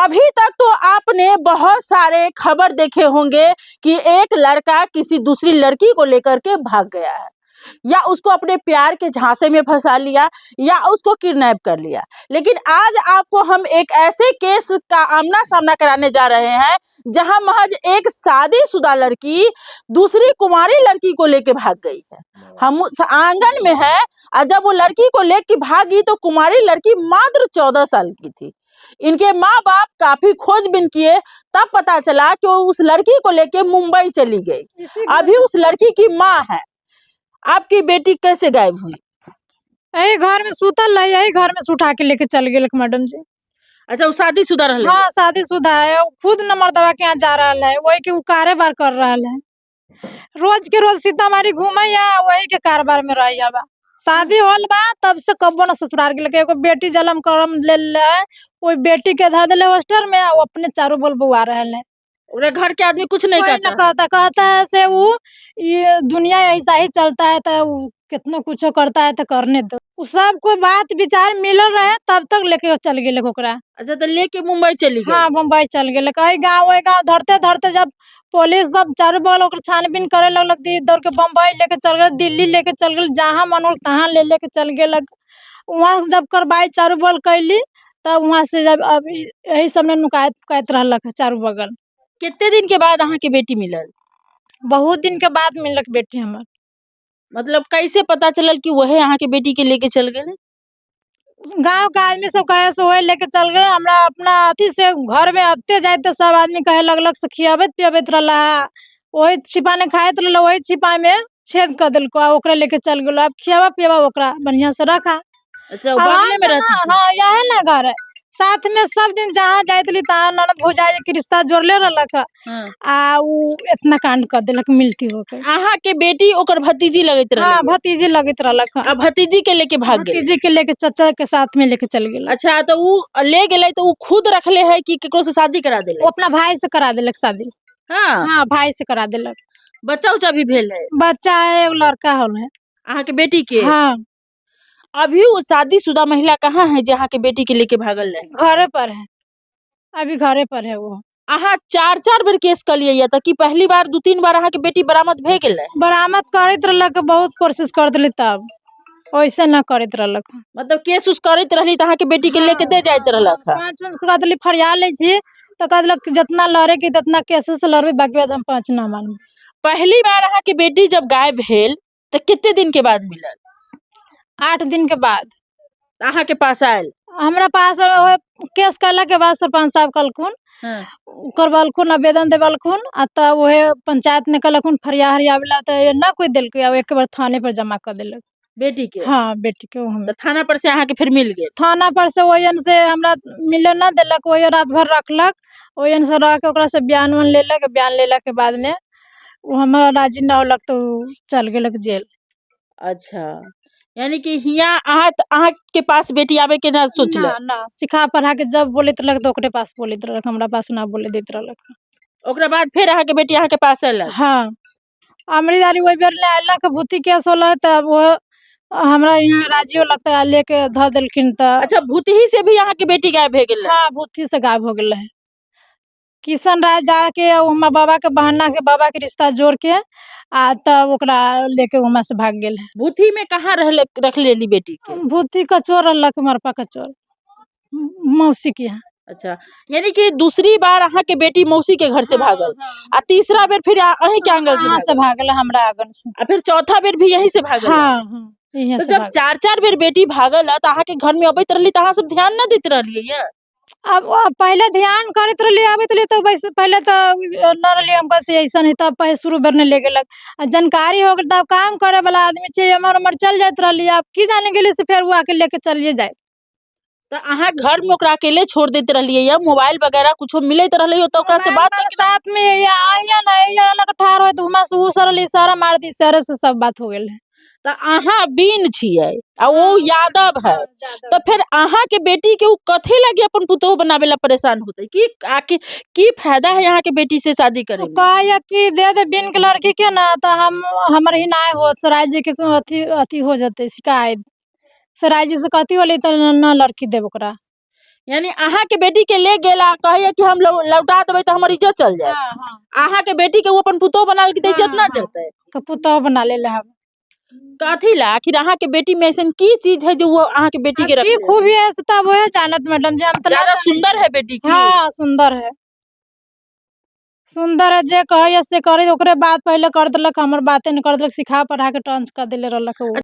अभी तक तो आपने बहुत सारे खबर देखे होंगे कि एक लड़का किसी दूसरी लड़की को लेकर के भाग गया है, या उसको अपने प्यार के झांसे में फंसा लिया, या उसको किडनैप कर लिया। लेकिन आज आपको हम एक ऐसे केस का आमना सामना कराने जा रहे हैं जहां महज एक शादीशुदा लड़की दूसरी कुंवारी लड़की को लेके भाग गई है। हम उस आंगन में है और जब वो लड़की को लेके भागी तो कुंवारी लड़की मात्र 14 साल की थी। इनके माँ बाप काफी खोजबीन किए, तब पता चला कि वो उस लड़की को लेके मुंबई चली गई। अभी उस लड़की की माँ है। आपकी बेटी कैसे गायब हुई? यही घर में सुतल है, यही घर में से उठा के लेके चल गए मैडम जी। अच्छा, वो शादीशुदा रहले? हाँ, शादीशुदा है। खुद नंबर दवा के यहाँ जा रहा है, वही के वो कारोबार कर रहा है। रोज के रोज सीतामढ़ी घूमे या वही के कारोबार में रही बा। शादी होल बा तब से कब्बो न ससुराल के लेके एगो बेटी जलम करम ले ले, वही बेटी के धा दिले हॉस्टल में, वो अपने चारों बोल बुआ रहे। उन्हें घर के आदमी कुछ नहीं कोई न करता, कहता है से वो ये दुनिया ऐसा ही चलता है, तो कितना कुछ करता है तो करने दो। उ सब कोई बात विचार मिलल रहे तब तक लेके चल गए ओकरा। अच्छा, तो लेके मुंबई चली गई? हाँ, मुंबई चल गए। कई गाँव धरते धरते जब पुलिस सब चारों बगल ओकर छानबीन करे लगलक, दौड़ के बम्बई लेके चल गए, दिल्ली लेके चल गए, जहाँ मन हो तहाँ ले लेके चल गए। वहाँ से जब कार्रवाई चारों बगल कैली तब वहाँ से जब अब यही सब ने नुकायत रहलक चारों बगल। कितने दिन के बाद अहाँ के बेटी मिलल? बहुत दिन के बाद मिलक बेटी हमार। मतलब कैसे पता चलल कि वही अहाँ के बेटी के लेके चल गए? गांव का आदमी सब कहे से वही लेके चल गए। हमरा अपना अथी से घर में आते जाते सब आदमी कहे लगलक से खियाबत पियाबत रहला, वही छिपा ने खाइत रहला, वही छिपा में छेद कर दिलको, ओकरा लेके चल गेलो। अब खियावा पियावा ओकरा बढ़िया से रखा। अच्छा, बगले में रहती थी? हाँ, यह ना घर है साथ में, सब दिन जहाँ जाती तहाँ ननद भौजाई के रिश्ता जोड़ले रहलक। हाँ। आ उ इतना कांड कर दिलक मिलती होके। अहाँ के बेटी ओकर भतीजी लगत रहले? हाँ, भतीजी लगत रहलक। अब भतीजी के लेके भाग गए? भतीजी के लेके चाचा के साथ में लेके चल गेल। अच्छा, तो वो ले गेले तो वो खुद रखले है कि केकरो से शादी करा देले? वो अपना भाई से करा दिलक शादी। हाँ, हाँ, भाई से करा दिलक। बच्चा उच्चा भी भेल है? बच्चा है, एगो लड़का होल है। अहाँ के बेटी के? हाँ, अभी वो शादीशुदा महिला कहाँ है जहाँ के बेटी के लेके भागल है? घरे पर है, अभी घरे पर है वो। अहाँ 4-4 बेर केस कलिए या कि पहली बार 2-3 बार अहाँ के बेटी बरामद भे गेल है? बरामद करत रहलक, बहुत कोशिश कर दिली तब वैसे न करत रहलक। मतलब केस उस करत रहली त अहाँ के बेटी के लेके दे जाइत रहलक? 5 कह दिली फरियाद ले छी तो कह दिलक जितना लड़े की तितना केसेस से लड़बे, बाकी बाद हम 5 ना मानब। पहली बार अहाँ के बेटी जब गायब भेल तो कितने दिन के बाद मिलल? 8 दिन के बाद अहाँ के पास आयल? हमरा पास केस कैला के बाद सरपंच साहब कहलखुन, हाँ। करवलखुन, आवेदन देवलखुन, आ तब वहे पंचायत ने कहलखुन फरिया हरियावला, तो ना कोई दिलकै, अब एक बार थाने पर जमा कर दिलक बेटी के? हाँ, बेटी के हम तो थाना पर से अहाँ के फिर मिल गए? थाना पर से वही से हमरा मिले ना दिलक, वही रात भर रखलक, वही से रह के ओकरा से बयान उन लेलक। बयान लेला के बाद ने वो हमारा राजी ना होलक तो चल गेलक जेल। अच्छा, यानी कि हिया अहाँ के पास बेटी आवे के ना सोचले? ना ना, सिखा पढ़ा के जब बोलत रहलक तो ओकरे पास बोलत रहलक, हमरा पास ना बोले देत रहलक। ओकरा बाद फिर अहाँ के बेटी अहाँ के पास अयलक? हाँ, अमरीदारी वही बेर ले अयलक, भूती केस होला तब वो हमरा यहाँ राजी होलक त लेके ध देलखिन त। अच्छा, भूतही से भी अहाँ के बेटी गायब भे गेल? हाँ, भूती से गायब हो गेल है। किशन राय जाके हमार बाबा के बहाना के बाबा के रिश्ता जोड़ के आ तब ओकरा लेके वहाँ से भाग गेल है। भूथी में कहाँ रख लेली बेटी के? भूती कचोर रहलक, मरपा कचोर, मौसी के यहाँ। अच्छा, यानी कि दूसरी बार अहाँ के बेटी मौसी के घर से भागल, आ तीसरा बेर फिर अहीं के आंगन यहाँ से भागल, हमरा आंगन से। आ फिर चौथा बेर भी यहीं से भागल? हाँ, हाँ, यहाँ तो से जब भागल। 4-4 बेर बेटी भागल त अहाँ के घर में अबैत रहली त अहाँ सब ध्यान न देत रहलियै या? अब पहले ध्यान करत रहली, आबत रहली तो वैसे पहले तो न रहली हम कैसे ऐसन है, तब पहले शुरू बेर ने ले गेलक। जानकारी हो गल तब काम करे वाला आदमी चाहिए, हमर उमर चल जात रहली, अब की जाने गेली से फिर वो आके लेके चलिए जाए। तो अहाँ घर में ओकरा अकेले छोड़ देते रहलियै या? मोबाइल वगैरह कुछो मिलत रहलै हो तो ओकरा से बात नहीं? साथ में आइया ना आइया लग ठार होय तो हुमा से उ सरल इशारा मार दी, इशारे से सब बात हो गेल है। तो अहाँ बीन छियै आ वो यादव है, तो फिर अहाँ के बेटी के उ कथी लगी अपन पुतोह बनावे ला परेशान होते? की फायदा है यहाँ के बेटी से शादी करे में? कह कि दे दे बिन के लड़की के ना तो हम हमर ही ना हो, सराय जी के अथी हो जाते शिकायत, सराय जी से कथी होली तो ना लड़की देब ओकरा। यानी अहाँ के बेटी के ले गेला कहिए कि हम लौटा देबै तो हमर इज्जत चल जाए। हाँ हाँ अहाँ के बेटी के वो अपन पुतोह बना के इज्जत ना हाँ, जतै। तो पुतौह बना ले हम। कथी ला आखिर अहाँ के बेटी में ऐसन की चीज है जो वो अहाँ के बेटी के की रखले? खूबी है से तब वो जानत मैडम जी, हम तो ना ज्यादा जाने। सुंदर है बेटी की? हाँ सुंदर है, सुंदर है। जे कहे से करे ओकरे बात पहले कर देलक, हमर बाते नहीं कर देलक, सिखा पढ़ा के टंच कर देले रहलक उ।